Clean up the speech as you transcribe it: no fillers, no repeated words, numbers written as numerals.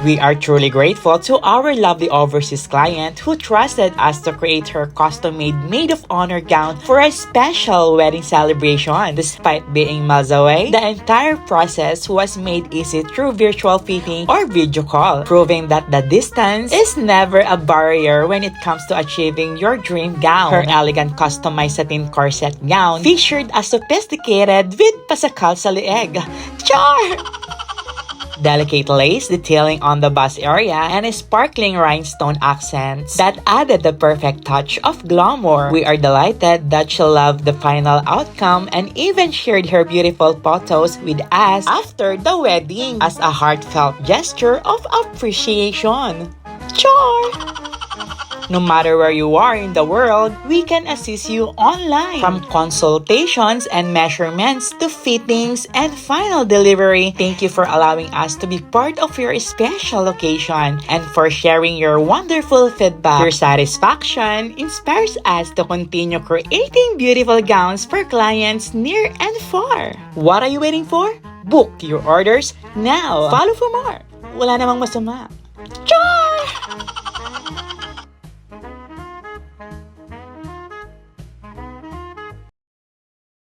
We are truly grateful to our lovely overseas client who trusted us to create her custom-made maid of honor gown for a special wedding celebration. Despite being miles away, the entire process was made easy through virtual fitting or video call, proving that the distance is never a barrier when it comes to achieving your dream gown. Her elegant customized satin corset gown featured a sophisticated with pasakal sa leeg. Char! Delicate lace detailing on the bust area and sparkling rhinestone accents that added the perfect touch of glamour. We are delighted that she loved the final outcome and even shared her beautiful photos with us after the wedding as a heartfelt gesture of appreciation. Char! No matter where you are in the world, we can assist you online. From consultations and measurements to fittings and final delivery, thank you for allowing us to be part of your special occasion and for sharing your wonderful feedback. Your satisfaction inspires us to continue creating beautiful gowns for clients near and far. What are you waiting for? Book your orders now. Follow for more. Wala namang masama. Char!